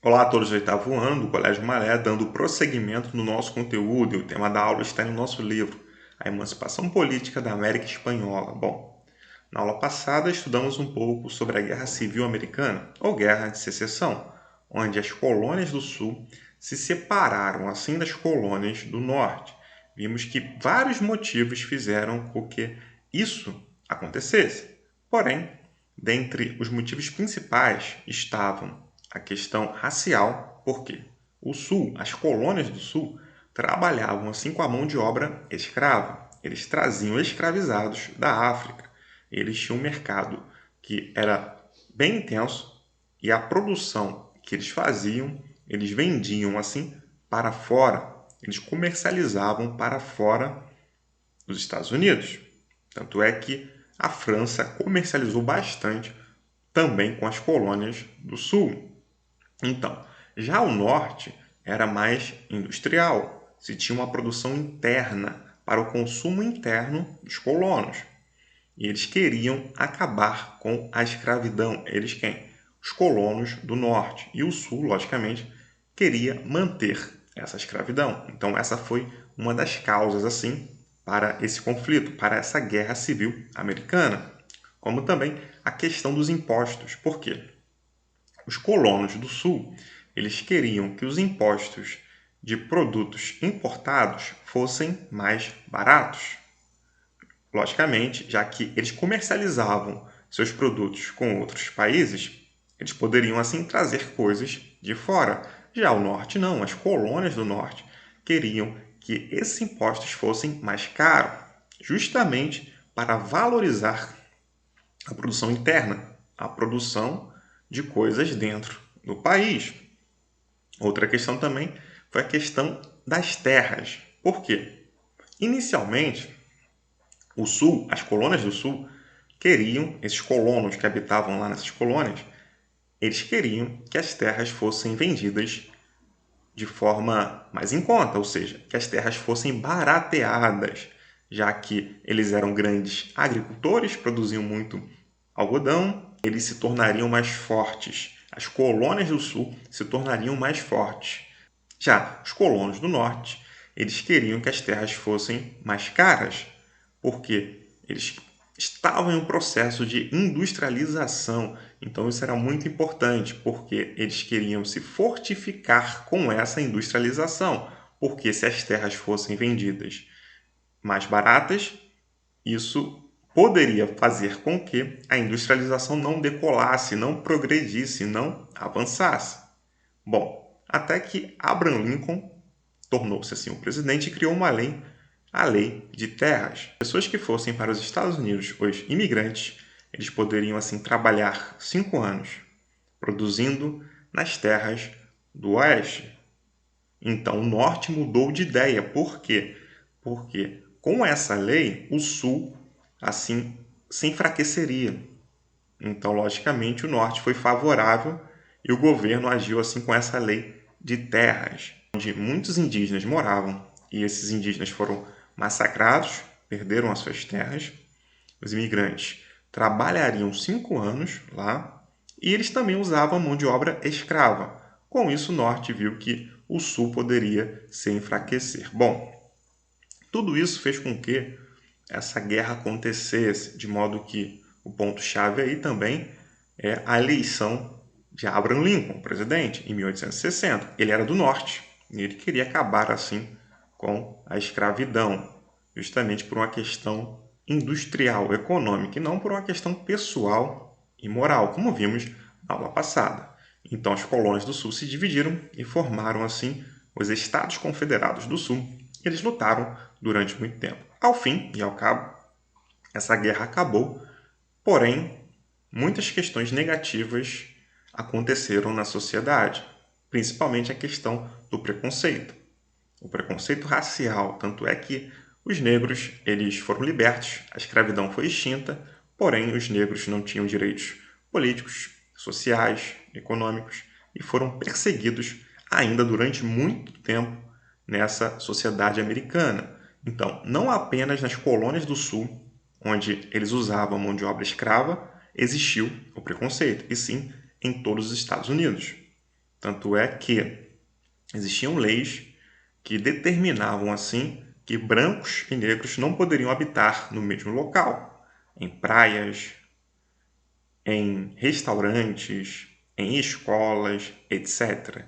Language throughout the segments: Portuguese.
Olá a todos do oitavo ano do Colégio Maré, dando prosseguimento no nosso conteúdo, e o tema da aula está no nosso livro, A Emancipação Política da América Espanhola. Bom, na aula passada estudamos um pouco sobre a Guerra Civil Americana, ou Guerra de Secessão, onde as colônias do Sul se separaram assim das colônias do Norte. Vimos que vários motivos fizeram com que isso acontecesse. Porém, dentre os motivos principais estavam a questão racial, porque o Sul, as colônias do Sul, trabalhavam assim com a mão de obra escrava. Eles traziam escravizados da África. Eles tinham um mercado que era bem intenso e a produção que eles faziam, eles vendiam assim para fora. Eles comercializavam para fora dos Estados Unidos. Tanto é que a França comercializou bastante também com as colônias do Sul. Então, já o norte era mais industrial, se tinha uma produção interna para o consumo interno dos colonos. E eles queriam acabar com a escravidão. Eles quem? Os colonos do norte. E o sul, logicamente, queria manter essa escravidão. Então, essa foi uma das causas, assim, para esse conflito, para essa guerra civil americana. Como também a questão dos impostos. Por quê? Os colonos do sul, eles queriam que os impostos de produtos importados fossem mais baratos. Logicamente, já que eles comercializavam seus produtos com outros países, eles poderiam assim trazer coisas de fora. Já o norte não, as colônias do norte queriam que esses impostos fossem mais caros, justamente para valorizar a produção interna, a produção de coisas dentro do país. Outra questão também foi a questão das terras. Por quê? Inicialmente, o sul, as colônias do sul, queriam, esses colonos que habitavam lá nessas colônias, eles queriam que as terras fossem vendidas de forma mais em conta, ou seja, que as terras fossem barateadas, já que eles eram grandes agricultores, produziam muito algodão, eles se tornariam mais fortes. As colônias do sul se tornariam mais fortes. Já os colonos do norte, eles queriam que as terras fossem mais caras, porque eles estavam em um processo de industrialização. Então isso era muito importante, porque eles queriam se fortificar com essa industrialização, porque se as terras fossem vendidas mais baratas, isso poderia fazer com que a industrialização não decolasse, não progredisse, não avançasse. Bom, até que Abraham Lincoln tornou-se assim o presidente e criou uma lei, a Lei de Terras. Pessoas que fossem para os Estados Unidos, os imigrantes, eles poderiam assim trabalhar 5 anos produzindo nas terras do oeste. Então o norte mudou de ideia. Por quê? Porque com essa lei o sul assim se enfraqueceria. Então, logicamente, o norte foi favorável e o governo agiu assim com essa lei de terras, onde muitos indígenas moravam e esses indígenas foram massacrados, perderam as suas terras. Os imigrantes trabalhariam 5 anos lá e eles também usavam mão de obra escrava. Com isso, o norte viu que o sul poderia se enfraquecer. Bom, tudo isso fez com que essa guerra acontecesse, de modo que o ponto-chave aí também é a eleição de Abraham Lincoln, presidente, em 1860. Ele era do norte e ele queria acabar assim com a escravidão, justamente por uma questão industrial, econômica, e não por uma questão pessoal e moral, como vimos na aula passada. Então as colônias do sul se dividiram e formaram assim os Estados Confederados do Sul. E eles lutaram durante muito tempo. Ao fim e ao cabo, essa guerra acabou, porém, muitas questões negativas aconteceram na sociedade, principalmente a questão do preconceito. O preconceito racial, tanto é que os negros eles foram libertos, a escravidão foi extinta, porém os negros não tinham direitos políticos, sociais, econômicos e foram perseguidos ainda durante muito tempo nessa sociedade americana. Então, não apenas nas colônias do sul, onde eles usavam mão de obra escrava, existiu o preconceito, e sim em todos os Estados Unidos. Tanto é que existiam leis que determinavam assim que brancos e negros não poderiam habitar no mesmo local, em praias, em restaurantes, em escolas, etc.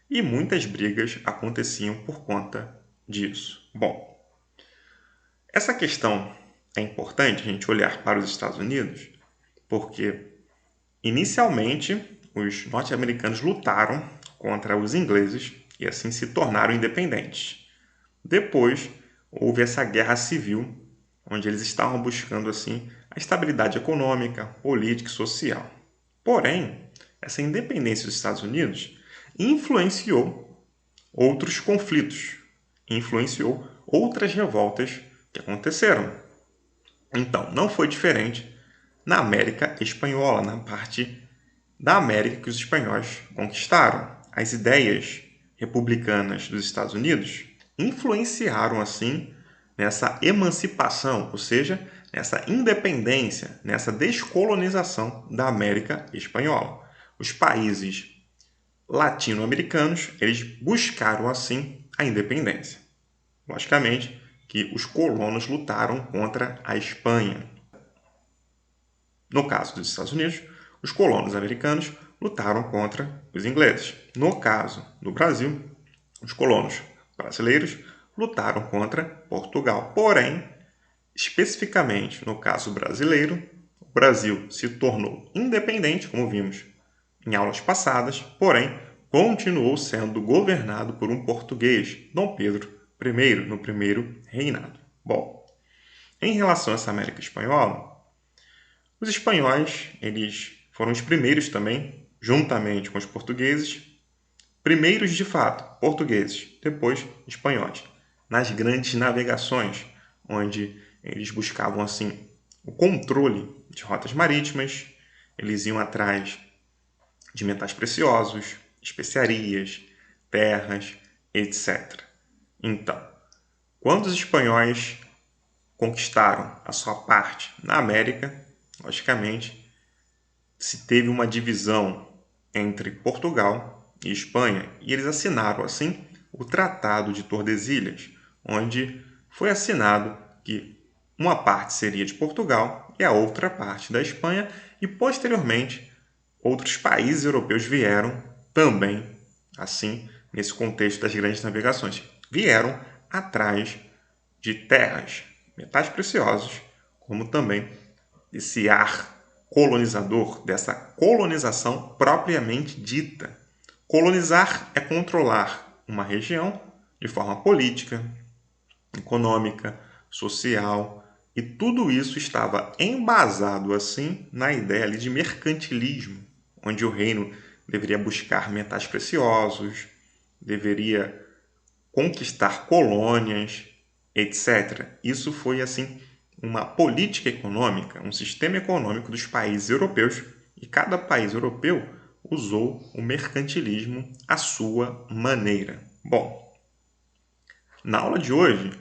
E muitas brigas aconteciam por conta disso. Bom, essa questão é importante a gente olhar para os Estados Unidos, porque inicialmente os norte-americanos lutaram contra os ingleses e assim se tornaram independentes. Depois houve essa guerra civil, onde eles estavam buscando assim a estabilidade econômica, política e social. Porém, essa independência dos Estados Unidos influenciou outros conflitos, influenciou outras revoltas que aconteceram. Então, não foi diferente na América Espanhola, na parte da América que os espanhóis conquistaram. As ideias republicanas dos Estados Unidos influenciaram, assim, nessa emancipação, ou seja, nessa independência, nessa descolonização da América Espanhola. Os países latino-americanos, eles buscaram, assim, a independência. Logicamente que os colonos lutaram contra a Espanha. No caso dos Estados Unidos, os colonos americanos lutaram contra os ingleses. No caso do Brasil, os colonos brasileiros lutaram contra Portugal. Porém, especificamente no caso brasileiro, o Brasil se tornou independente, como vimos em aulas passadas, porém continuou sendo governado por um português, Dom Pedro I, no primeiro reinado. Bom, em relação a essa América Espanhola, os espanhóis, eles foram os primeiros também, juntamente com os portugueses, primeiros de fato, portugueses, depois espanhóis, nas grandes navegações, onde eles buscavam assim o controle de rotas marítimas, eles iam atrás de metais preciosos, especiarias, terras, etc. Então, quando os espanhóis conquistaram a sua parte na América, logicamente, se teve uma divisão entre Portugal e Espanha, e eles assinaram, assim, o Tratado de Tordesilhas, onde foi assinado que uma parte seria de Portugal e a outra parte da Espanha, e posteriormente outros países europeus vieram também, assim, nesse contexto das grandes navegações, vieram atrás de terras, metais preciosos, como também esse ar colonizador, dessa colonização propriamente dita. Colonizar é controlar uma região de forma política, econômica, social, e tudo isso estava embasado assim na ideia ali de mercantilismo, onde o reino deveria buscar metais preciosos, deveria conquistar colônias, etc. Isso foi assim uma política econômica, um sistema econômico dos países europeus, e cada país europeu usou o mercantilismo à sua maneira. Bom, na aula de hoje,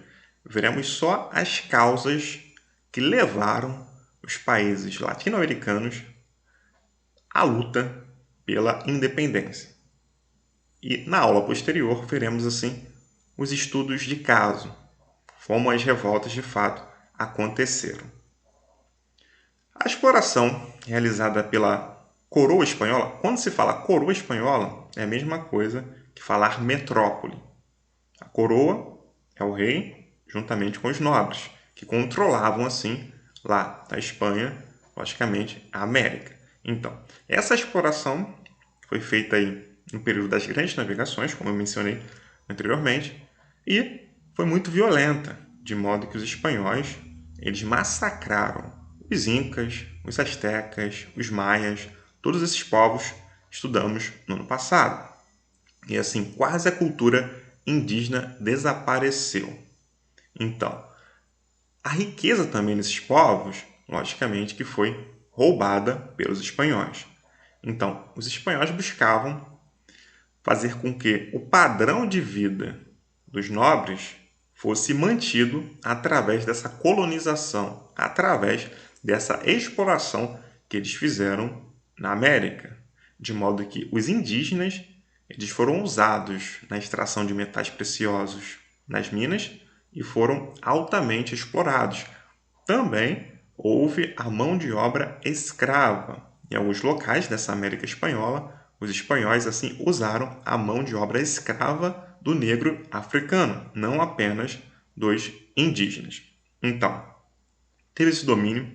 veremos só as causas que levaram os países latino-americanos à luta pela independência. E na aula posterior, veremos assim os estudos de caso, como as revoltas de fato aconteceram. A exploração realizada pela coroa espanhola, quando se fala coroa espanhola, é a mesma coisa que falar metrópole. A coroa é o rei, juntamente com os nobres, que controlavam, assim, lá da Espanha, logicamente, a América. Então, essa exploração foi feita aí no período das grandes navegações, como eu mencionei anteriormente, e foi muito violenta, de modo que os espanhóis eles massacraram os incas, os astecas, os maias, todos esses povos estudamos no ano passado. E assim, quase a cultura indígena desapareceu. Então, a riqueza também desses povos, logicamente que foi roubada pelos espanhóis. Então, os espanhóis buscavam fazer com que o padrão de vida dos nobres fosse mantido através dessa colonização, através dessa exploração que eles fizeram na América, de modo que os indígenas eles foram usados na extração de metais preciosos nas minas e foram altamente explorados. Também houve a mão de obra escrava. Em alguns locais dessa América Espanhola, os espanhóis assim usaram a mão de obra escrava do negro africano, não apenas dos indígenas. Então, teve esse domínio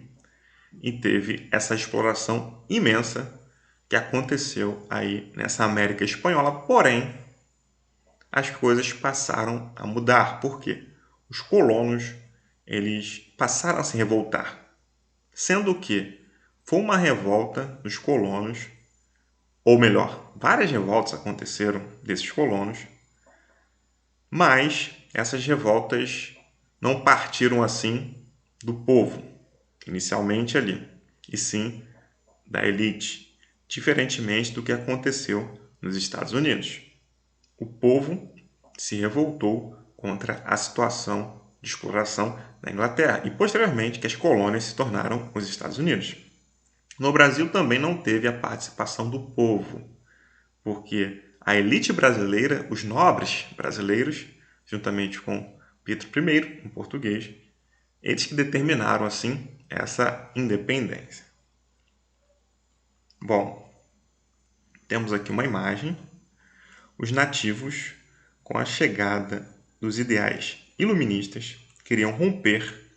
e teve essa exploração imensa que aconteceu aí nessa América Espanhola, porém, as coisas passaram a mudar. Por quê? Os colonos, eles passaram a se revoltar, sendo que foi uma revolta dos colonos, ou melhor, várias revoltas aconteceram desses colonos, mas essas revoltas não partiram assim do povo, inicialmente ali, e sim da elite, diferentemente do que aconteceu nos Estados Unidos. O povo se revoltou contra a situação de exploração da Inglaterra e, posteriormente, que as colônias se tornaram os Estados Unidos. No Brasil também não teve a participação do povo, porque a elite brasileira, os nobres brasileiros, juntamente com Pedro I, um português, eles que determinaram, assim, essa independência. Bom, temos aqui uma imagem. Os nativos, com a chegada dos ideais iluministas, queriam romper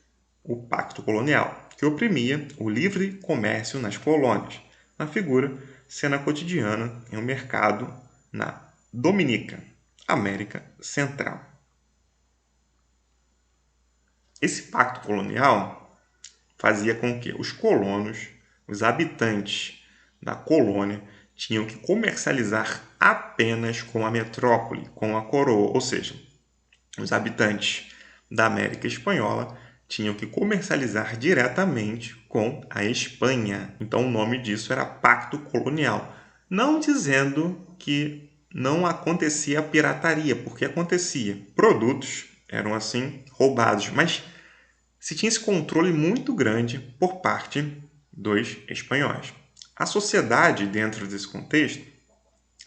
o pacto colonial, que oprimia o livre comércio nas colônias, na figura cena cotidiana em um mercado na Dominica, América Central. Esse pacto colonial fazia com que os colonos, os habitantes da colônia, tinham que comercializar apenas com a metrópole, com a coroa, ou seja, os habitantes da América Espanhola tinham que comercializar diretamente com a Espanha. Então o nome disso era Pacto Colonial. Não dizendo que não acontecia pirataria, porque acontecia. Produtos eram assim roubados, mas se tinha esse controle muito grande por parte dos espanhóis. A sociedade, dentro desse contexto,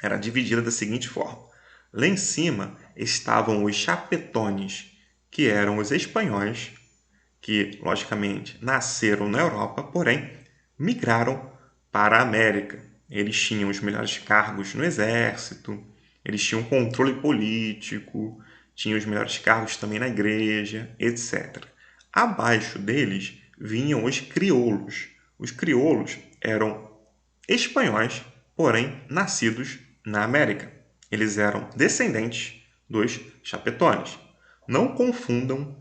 era dividida da seguinte forma. Lá em cima estavam os chapetones, que eram os espanhóis, que, logicamente, nasceram na Europa, porém, migraram para a América. Eles tinham os melhores cargos no exército, eles tinham controle político, tinham os melhores cargos também na igreja, etc. Abaixo deles vinham os crioulos. Os crioulos eram espanhóis, porém nascidos na América. Eles eram descendentes dos chapetones. Não confundam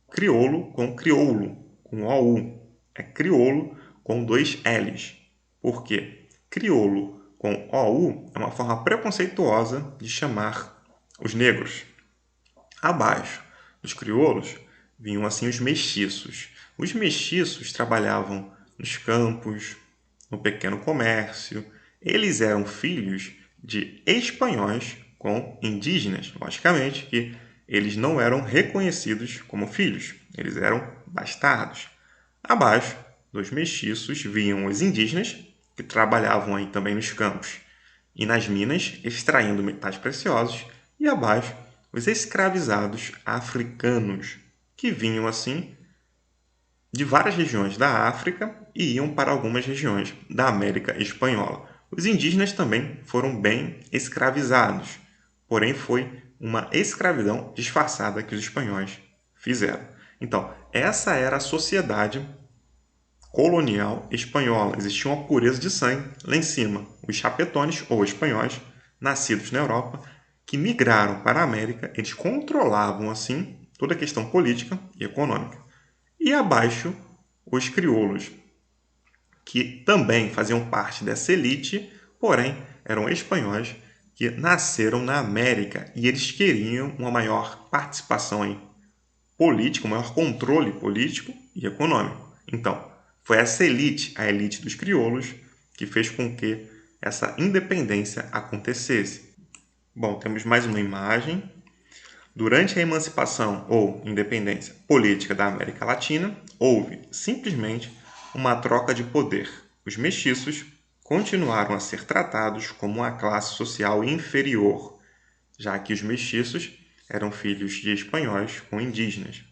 crioulo com crioulo, com OU. É crioulo com dois L's. Por quê? Crioulo com OU é uma forma preconceituosa de chamar os negros. Abaixo dos crioulos vinham assim os mestiços. Os mestiços trabalhavam nos campos, no pequeno comércio. Eles eram filhos de espanhóis com indígenas. Logicamente que eles não eram reconhecidos como filhos, eles eram bastardos. Abaixo dos mestiços vinham os indígenas, que trabalhavam aí também nos campos e nas minas, extraindo metais preciosos, e abaixo os escravizados africanos, que vinham assim de várias regiões da África e iam para algumas regiões da América Espanhola. Os indígenas também foram bem escravizados, porém foi uma escravidão disfarçada que os espanhóis fizeram. Então, essa era a sociedade colonial espanhola. Existia uma pureza de sangue lá em cima. Os chapetones, ou espanhóis, nascidos na Europa, que migraram para a América, eles controlavam, assim, toda a questão política e econômica. E abaixo, os crioulos, que também faziam parte dessa elite, porém eram espanhóis que nasceram na América e eles queriam uma maior participação aí política, um maior controle político e econômico. Então, foi essa elite, a elite dos crioulos, que fez com que essa independência acontecesse. Bom, temos mais uma imagem. Durante a emancipação ou independência política da América Latina, houve simplesmente uma troca de poder. Os mestiços continuaram a ser tratados como uma classe social inferior, já que os mestiços eram filhos de espanhóis com indígenas.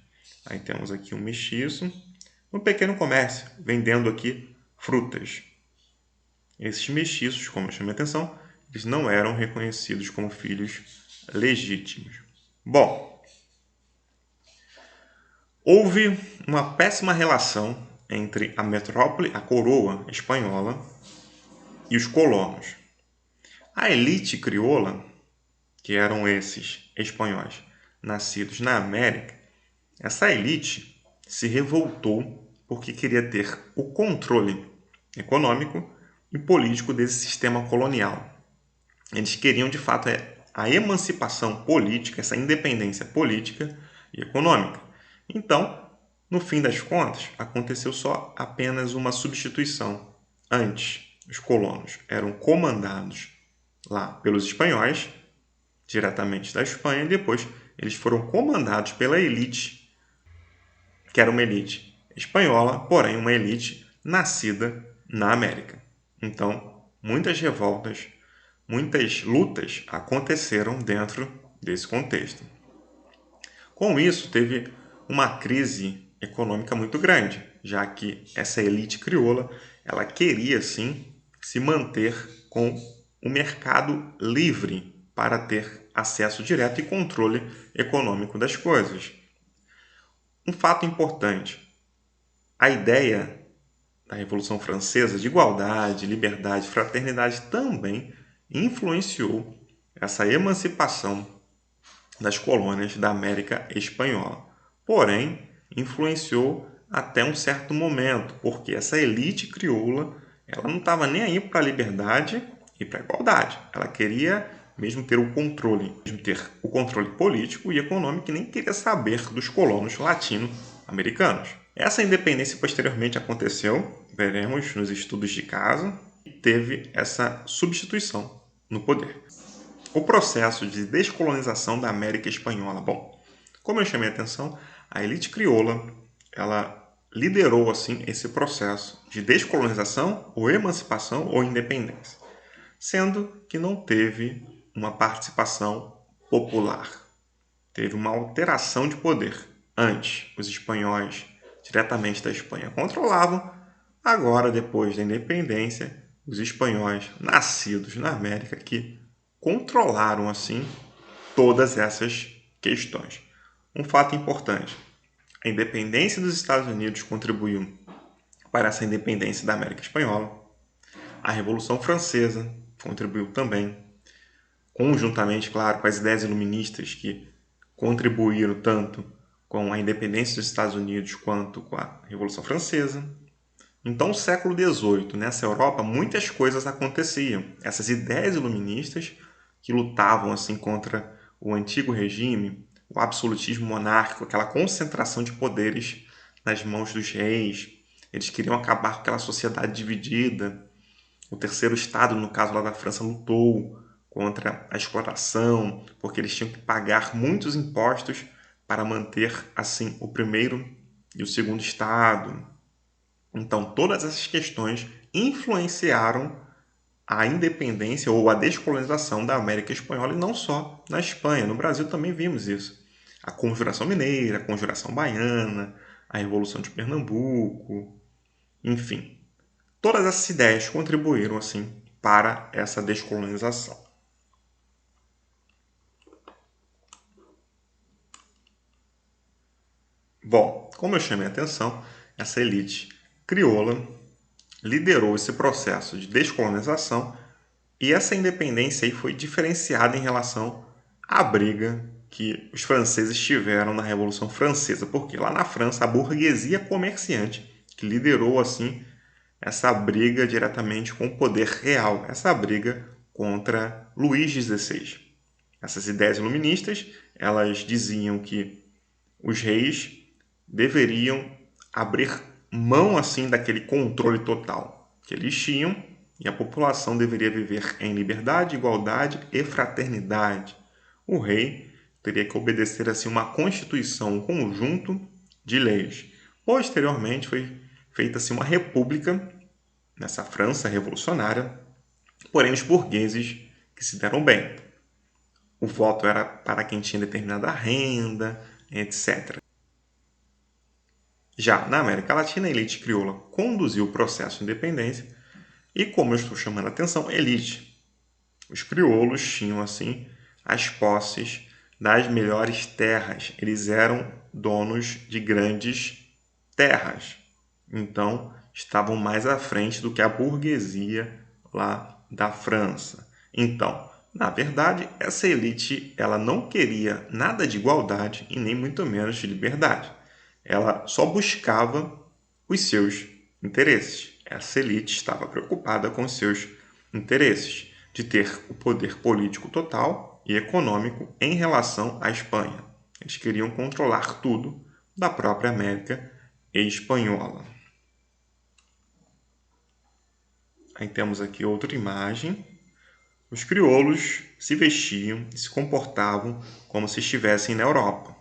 Aí temos aqui um mestiço no pequeno comércio, vendendo aqui frutas. Esses mestiços, como eu chamei a atenção, eles não eram reconhecidos como filhos legítimos. Bom, houve uma péssima relação entre a metrópole, a coroa espanhola, e os colonos. A elite crioula, que eram esses espanhóis nascidos na América, essa elite se revoltou porque queria ter o controle econômico e político desse sistema colonial. Eles queriam, de fato, a emancipação política, essa independência política e econômica. Então, no fim das contas, aconteceu só apenas uma substituição. Antes, os colonos eram comandados lá pelos espanhóis, diretamente da Espanha, e depois eles foram comandados pela elite, que era uma elite espanhola, porém uma elite nascida na América. Então, muitas revoltas, muitas lutas aconteceram dentro desse contexto. Com isso, teve uma crise econômica muito grande, já que essa elite crioula, ela queria sim se manter com o mercado livre para ter acesso direto e controle econômico das coisas. Um fato importante: a ideia da Revolução Francesa de igualdade, liberdade, fraternidade também influenciou essa emancipação das colônias da América Espanhola. Porém, influenciou até um certo momento, porque essa elite crioula, ela não estava nem aí para a liberdade e para a igualdade. Ela queria mesmo ter o controle político e econômico, e nem queria saber dos colonos latino-americanos. Essa independência posteriormente aconteceu, veremos nos estudos de caso, e teve essa substituição no poder. O processo de descolonização da América Espanhola. Bom, como eu chamei a atenção, a elite crioula, ela liderou assim esse processo de descolonização ou emancipação ou independência, sendo que não teve uma participação popular. Teve uma alteração de poder. Antes, os espanhóis, diretamente da Espanha, controlavam. Agora, depois da independência, os espanhóis nascidos na América que controlaram assim todas essas questões. Um fato importante: a independência dos Estados Unidos contribuiu para essa independência da América Espanhola. A Revolução Francesa contribuiu também, conjuntamente, claro, com as ideias iluministas que contribuíram tanto com a independência dos Estados Unidos quanto com a Revolução Francesa. Então, no século XVIII, nessa Europa, muitas coisas aconteciam. Essas ideias iluministas que lutavam assim contra o antigo regime, o absolutismo monárquico, aquela concentração de poderes nas mãos dos reis. Eles queriam acabar com aquela sociedade dividida. O terceiro estado, no caso lá da França, lutou contra a exploração, porque eles tinham que pagar muitos impostos para manter assim o primeiro e o segundo estado. Então, todas essas questões influenciaram a independência ou a descolonização da América Espanhola, e não só na Espanha. No Brasil também vimos isso. A Conjuração Mineira, a Conjuração Baiana, a Revolução de Pernambuco, enfim. Todas essas ideias contribuíram assim para essa descolonização. Bom, como eu chamei a atenção, essa elite crioula liderou esse processo de descolonização, e essa independência aí foi diferenciada em relação à briga que os franceses tiveram na Revolução Francesa, porque lá na França a burguesia comerciante que liderou assim essa briga diretamente com o poder real, essa briga contra Luís XVI. Essas ideias iluministas, elas diziam que os reis deveriam abrir mão assim daquele controle total que eles tinham, e a população deveria viver em liberdade, igualdade e fraternidade. O rei teria que obedecer assim uma constituição, um conjunto de leis. Posteriormente foi feita assim uma república nessa França revolucionária, porém os burgueses que se deram bem. O voto era para quem tinha determinada renda, etc. Já na América Latina, a elite crioula conduziu o processo de independência e, como eu estou chamando a atenção, elite. Os crioulos tinham, assim, as posses das melhores terras. Eles eram donos de grandes terras. Então, estavam mais à frente do que a burguesia lá da França. Então, na verdade, essa elite ela não queria nada de igualdade e nem muito menos de liberdade. Ela só buscava os seus interesses. Essa elite estava preocupada com os seus interesses de ter o poder político total e econômico em relação à Espanha. Eles queriam controlar tudo da própria América espanhola. Aí temos aqui outra imagem. Os crioulos se vestiam e se comportavam como se estivessem na Europa.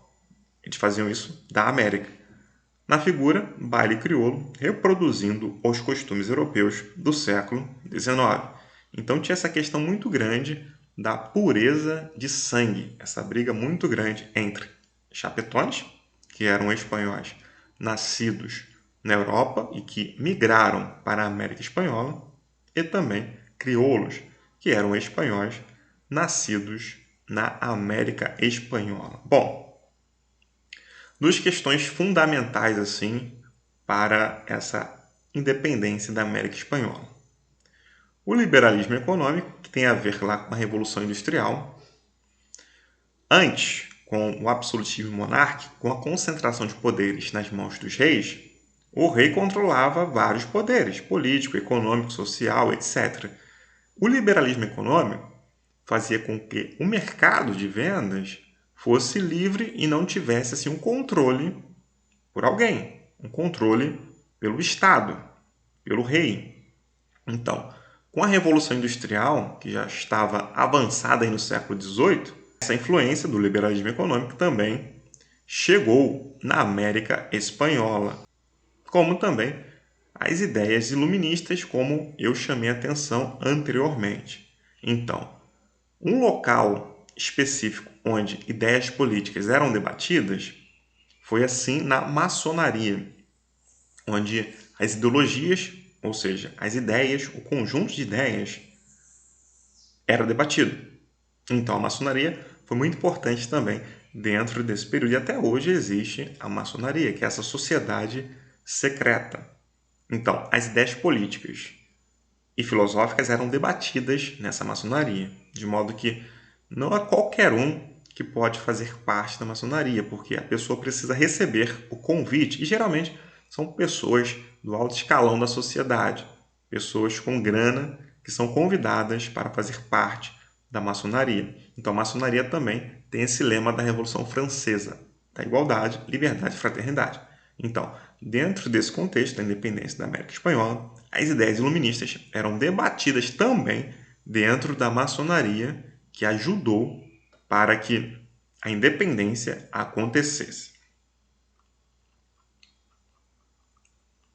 Eles faziam isso da América. Na figura, baile crioulo, reproduzindo os costumes europeus do século XIX. Então tinha essa questão muito grande da pureza de sangue, essa briga muito grande entre chapetones, que eram espanhóis nascidos na Europa e que migraram para a América Espanhola, e também crioulos, que eram espanhóis nascidos na América Espanhola. Bom, duas questões fundamentais assim para essa independência da América Espanhola. O liberalismo econômico, que tem a ver lá com a Revolução Industrial. Antes, com o absolutismo monárquico, com a concentração de poderes nas mãos dos reis, o rei controlava vários poderes, político, econômico, social, etc. O liberalismo econômico fazia com que o mercado de vendas fosse livre e não tivesse assim, um controle por alguém, um controle pelo Estado, pelo rei. Então, com a Revolução Industrial, que já estava avançada aí no século XVIII, essa influência do liberalismo econômico também chegou na América Espanhola, como também as ideias iluministas, como eu chamei a atenção anteriormente. Então, um local específico onde ideias políticas eram debatidas foi assim na maçonaria, onde as ideologias, ou seja, as ideias, o conjunto de ideias, era debatido. Então, a maçonaria foi muito importante também dentro desse período. E até hoje existe a maçonaria, que é essa sociedade secreta. Então, as ideias políticas e filosóficas eram debatidas nessa maçonaria, de modo que não é qualquer um que pode fazer parte da maçonaria, porque a pessoa precisa receber o convite, e geralmente são pessoas do alto escalão da sociedade, pessoas com grana que são convidadas para fazer parte da maçonaria. Então a maçonaria também tem esse lema da Revolução Francesa, da igualdade, liberdade e fraternidade. Então, dentro desse contexto da independência da América Espanhola, as ideias iluministas eram debatidas também dentro da maçonaria, que ajudou para que a independência acontecesse.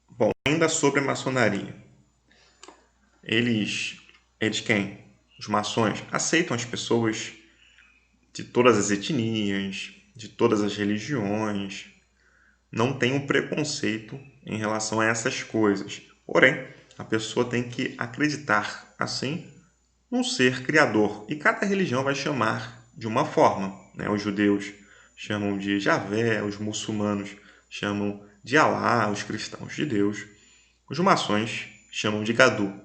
Bom, ainda sobre a maçonaria. Eles quem? Os maçons aceitam as pessoas de todas as etnias, de todas as religiões, não tem um preconceito em relação a essas coisas. Porém, a pessoa tem que acreditar, assim, num ser criador. E cada religião vai chamar de uma forma. Né? Os judeus chamam de Javé, os muçulmanos chamam de Alá, os cristãos de Deus. Os maçons chamam de Gadu,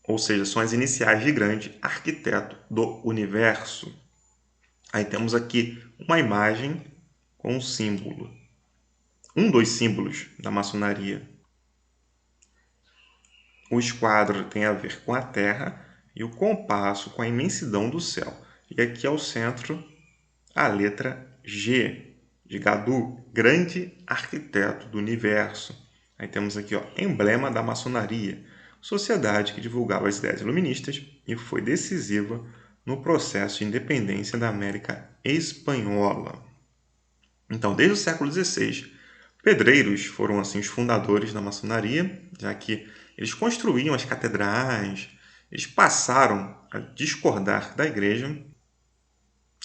ou seja, são as iniciais de grande arquiteto do universo. Aí temos aqui uma imagem com um símbolo. Um dos símbolos da maçonaria. O esquadro tem a ver com a Terra e o compasso com a imensidão do céu. E aqui ao centro a letra G, de Gadu, grande arquiteto do universo. Aí temos aqui, emblema da maçonaria, sociedade que divulgava as ideias iluministas e foi decisiva no processo de independência da América Espanhola. Então, desde o século XVI, pedreiros foram assim os fundadores da maçonaria, já que Eles construíam as catedrais, eles passaram a discordar da igreja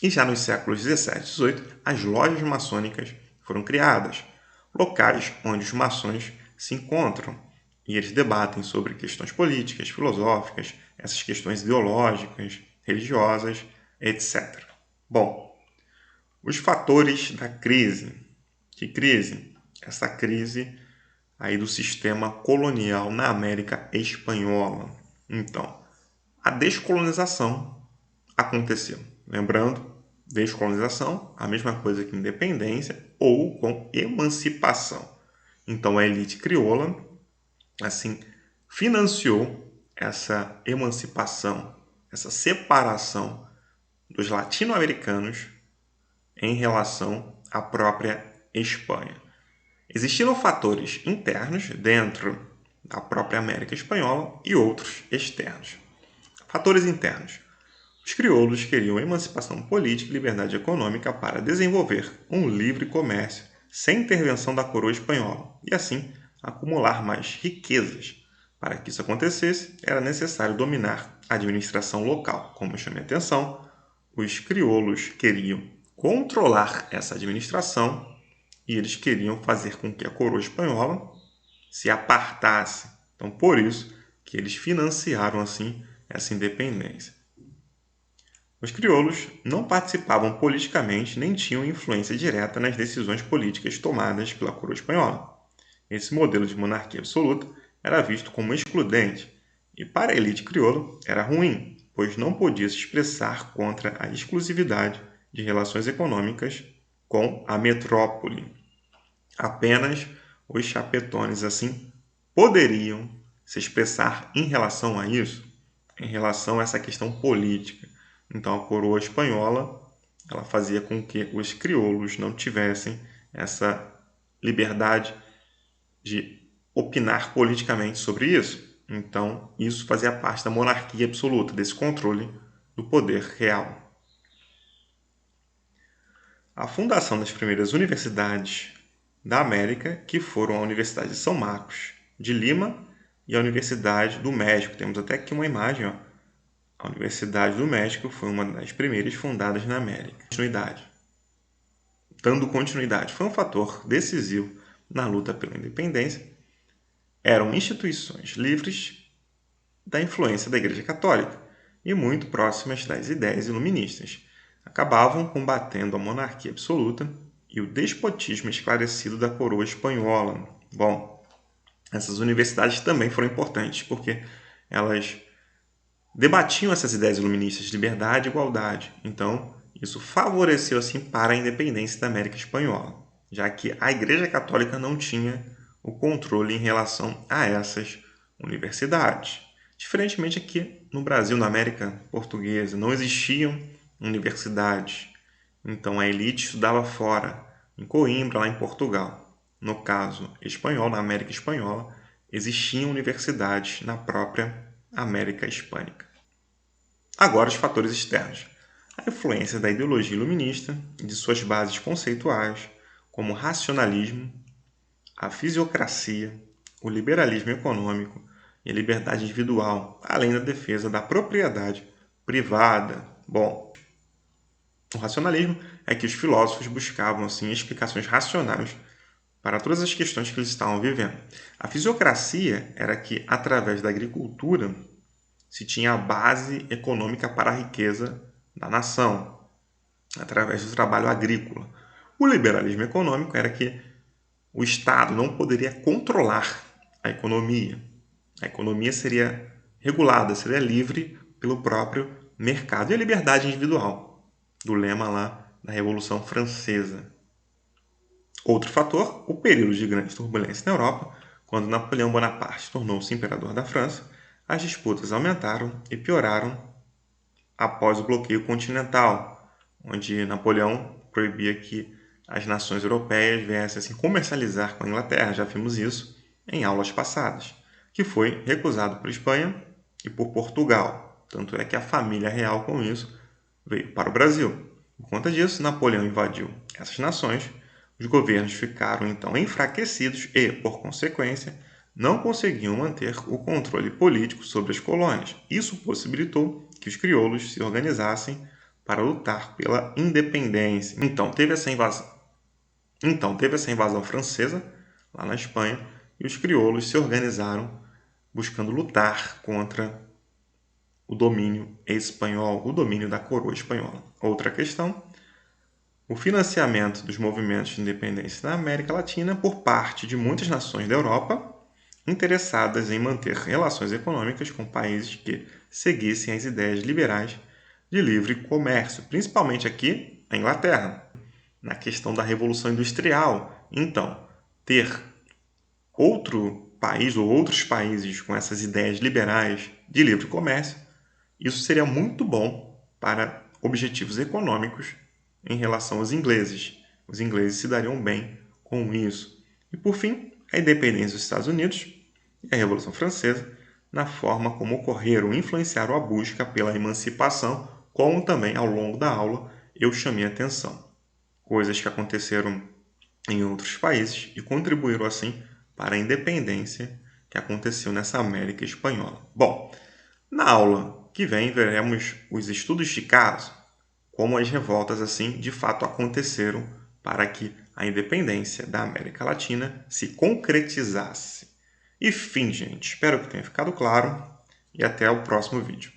e já nos séculos 17 e 18 as lojas maçônicas foram criadas, locais onde os maçons se encontram e eles debatem sobre questões políticas, filosóficas, essas questões ideológicas, religiosas, etc. Bom, os fatores da crise. Que crise? Essa crise aí do sistema colonial na América Espanhola. Então, a descolonização aconteceu. Lembrando, descolonização, a mesma coisa que independência ou com emancipação. Então, a elite crioula, assim, financiou essa emancipação, essa separação dos latino-americanos em relação à própria Espanha. Existiram fatores internos dentro da própria América Espanhola e outros externos. Fatores internos. Os crioulos queriam emancipação política e liberdade econômica para desenvolver um livre comércio sem intervenção da coroa espanhola e, assim, acumular mais riquezas. Para que isso acontecesse, era necessário dominar a administração local. Como eu chamei a atenção, os crioulos queriam controlar essa administração e eles queriam fazer com que a coroa espanhola se apartasse. Então, por isso que eles financiaram, assim, essa independência. Os crioulos não participavam politicamente nem tinham influência direta nas decisões políticas tomadas pela coroa espanhola. Esse modelo de monarquia absoluta era visto como excludente e, para a elite crioula, era ruim, pois não podia se expressar contra a exclusividade de relações econômicas com a metrópole. Apenas os chapetones, assim, poderiam se expressar em relação a isso, em relação a essa questão política. Então, a coroa espanhola ela fazia com que os crioulos não tivessem essa liberdade de opinar politicamente sobre isso. Então, isso fazia parte da monarquia absoluta, desse controle do poder real. A fundação das primeiras universidades da América, que foram a Universidade de São Marcos, de Lima, e a Universidade do México. Temos até aqui uma imagem, ó. A Universidade do México foi uma das primeiras fundadas na América. Dando continuidade, foi um fator decisivo na luta pela independência. Eram instituições livres da influência da Igreja Católica e muito próximas das ideias iluministas. Acabavam combatendo a monarquia absoluta e o despotismo esclarecido da coroa espanhola. Bom, essas universidades também foram importantes porque elas debatiam essas ideias iluministas de liberdade e igualdade. Então, isso favoreceu assim para a independência da América Espanhola, já que a Igreja Católica não tinha o controle em relação a essas universidades. Diferentemente aqui no Brasil, na América Portuguesa, não existiam universidades. Então a elite estudava fora, em Coimbra, lá em Portugal. No caso espanhol, na América Espanhola, existiam universidades na própria América Hispânica. Agora os fatores externos. A influência da ideologia iluminista e de suas bases conceituais, como o racionalismo, a fisiocracia, o liberalismo econômico e a liberdade individual, além da defesa da propriedade privada. Bom, o racionalismo é que os filósofos buscavam assim explicações racionais para todas as questões que eles estavam vivendo. A fisiocracia era que, através da agricultura, se tinha a base econômica para a riqueza da nação, através do trabalho agrícola. O liberalismo econômico era que o Estado não poderia controlar a economia. A economia seria regulada, seria livre pelo próprio mercado. E a liberdade individual, do lema lá da Revolução Francesa. Outro fator, o período de grande turbulência na Europa, quando Napoleão Bonaparte tornou-se imperador da França, as disputas aumentaram e pioraram após o bloqueio continental, onde Napoleão proibia que as nações europeias viessem a se comercializar com a Inglaterra. Já vimos isso em aulas passadas, que foi recusado por Espanha e por Portugal. Tanto é que a família real, com isso, veio para o Brasil. Por conta disso, Napoleão invadiu essas nações, os governos ficaram então enfraquecidos e, por consequência, não conseguiam manter o controle político sobre as colônias. Isso possibilitou que os crioulos se organizassem para lutar pela independência. Teve essa invasão francesa lá na Espanha e os crioulos se organizaram buscando lutar contra o domínio espanhol, o domínio da coroa espanhola. Outra questão: o financiamento dos movimentos de independência na América Latina por parte de muitas nações da Europa interessadas em manter relações econômicas com países que seguissem as ideias liberais de livre comércio, principalmente aqui a Inglaterra, na questão da Revolução Industrial. Então, ter outro país ou outros países com essas ideias liberais de livre comércio, isso seria muito bom para objetivos econômicos em relação aos ingleses. Os ingleses se dariam bem com isso. E, por fim, a independência dos Estados Unidos e a Revolução Francesa, na forma como ocorreram e influenciaram a busca pela emancipação, como também ao longo da aula eu chamei a atenção. Coisas que aconteceram em outros países e contribuíram assim para a independência que aconteceu nessa América Espanhola. Bom, na aula que vem veremos os estudos de caso, como as revoltas assim de fato aconteceram para que a independência da América Latina se concretizasse. E fim, gente. Espero que tenha ficado claro e até o próximo vídeo.